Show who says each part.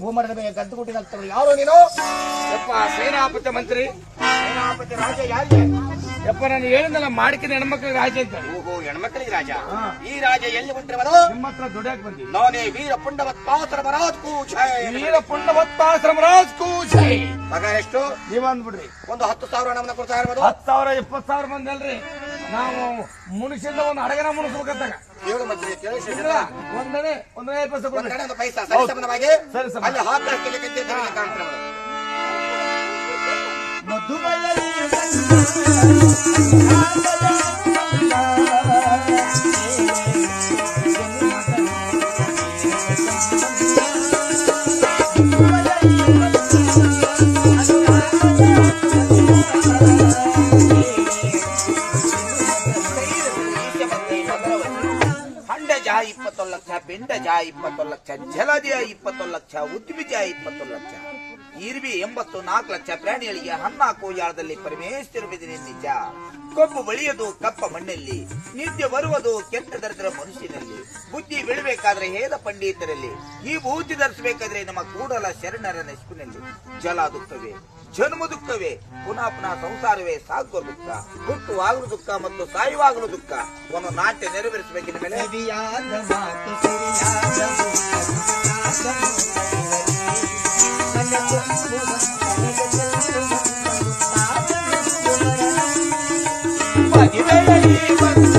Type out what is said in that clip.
Speaker 1: ಭೂಮಂಡಲ ಮೇಲೆ ಗದ್ದು ಕೊಟ್ಟಿದ್ದಾಗ್ತಾರೆ. ಯಾರೋ ನೀನು? ಯಪ್ಪ ಸೇನಾಪತಿ ಮಂತ್ರಿ, ಸೇನಾಪತಿ ರಾಜ ಯಾರಿಗೆ? ಯಪ್ಪ ನಾನು ಹೇಳಿದ್ನಲ್ಲ ಮಾಡಿಕಿನ ಹೆಣ್ಮಕ್ಳಿಗೆ ರಾಜ ಅಂತ.
Speaker 2: ಓಹೋ, ಹೆಣ್ಮಕ್ಳಿಗೆ ರಾಜ. ಈ ರಾಜ ಎಲ್ಲಿ ಹೊಂಟಿರುವನು?
Speaker 1: ನಿಮ್ಮ ಹತ್ರ ದುಡ್ಡಾಕ್ ಬಂದಿ.
Speaker 2: ನಾನೇ ವೀರ ಪುಂಡವತ್ಪಾಸರ ಮರಾಜ್ ಕೂಚೈ.
Speaker 1: ವೀರ ಪುಂಡವತ್ಪಾಸರ ಮರಾಜ್ ಕೂಚೈ.
Speaker 2: ಮಗ ಎಷ್ಟು?
Speaker 1: ನೀವ ಅಂದ್ಬಿಡ್ರಿ.
Speaker 2: ಒಂದು 10,000 ನಮ್ಮನ್ನ ಕೊಡ್ತಾ ಇರ್ಬೋದು.
Speaker 1: 10,000 20,000 ಮಂದಿ ಅಲ್ರಿ. ನಾವು ಮುನಿಸಿಂದ ಒಂದು ಅಡಗನ ಮುನಿಸ್ಬೇಕಂತಾಗ
Speaker 2: ಹೇಳು ಮಂತ್ರಿ,
Speaker 1: ಒಂದನೇ ಒಂದು
Speaker 2: ಪೈಸಾ ಸರಿ ಸಂಬಂಧವಾಗಿ
Speaker 1: ಸರಿ ಸಂಬಂಧ
Speaker 2: ಅಲ್ಲಿ ಹಾಕಲಿಕ್ಕೆ ಕಾಣ್ತಾರೆ. ಅಂಡಜ 21 ಲಕ್ಷ, ಪಿಂಡಜ 21 ಲಕ್ಷ, ಜಲಜ 21 ಲಕ್ಷ, ಉದ್ವಿಜ 21 ಲಕ್ಷ, ಇರ್ವಿ 84 ಲಕ್ಷ ಪ್ರಾಣಿಗಳಿಗೆ ಹನ್ನ ಕೋಯಾಳದಲ್ಲಿ ಪರಮೇಶ್ವರವಿದೆ ನಿಜ. ಕೊಬ್ಬು ಬಳಿಯದು ಕಪ್ಪ ಮಣ್ಣಲ್ಲಿ, ನಿದ್ದೆ ಬರುವುದು ಕೆಟ್ಟ ದರಿದ್ರ ಮನುಷ್ಯನಲ್ಲಿ, ಬುದ್ಧಿ ಬೀಳಬೇಕಾದ್ರೆ ಹೇದ ಪಂಡಿತರಲ್ಲಿ, ಈ ಬೂದಿ ಧರಿಸಬೇಕಾದ್ರೆ ನಮ್ಮ ಕೂಡಲ ಶರಣರ ನೆಸ್ಪಿನಲ್ಲಿ. ಜಲ ದುಃಖವೇ, ಜನ್ಮ ದುಃಖವೇ, ಪುನಃ ಪುನಃ ಸಂಸಾರವೇ ಸಾಗುವ ದುಃಖ, ಹುಟ್ಟುವಾಗಲು ದುಃಖ ಮತ್ತು ಸಾಯುವಾಗಲು ದುಃಖ. ಒಂದು ನಾಟ್ಯ ನೆರವೇರಿಸಬೇಕಿನ ಮೇಲೆ ಮದುವೆಯಲ್ಲಿ ಬಂದ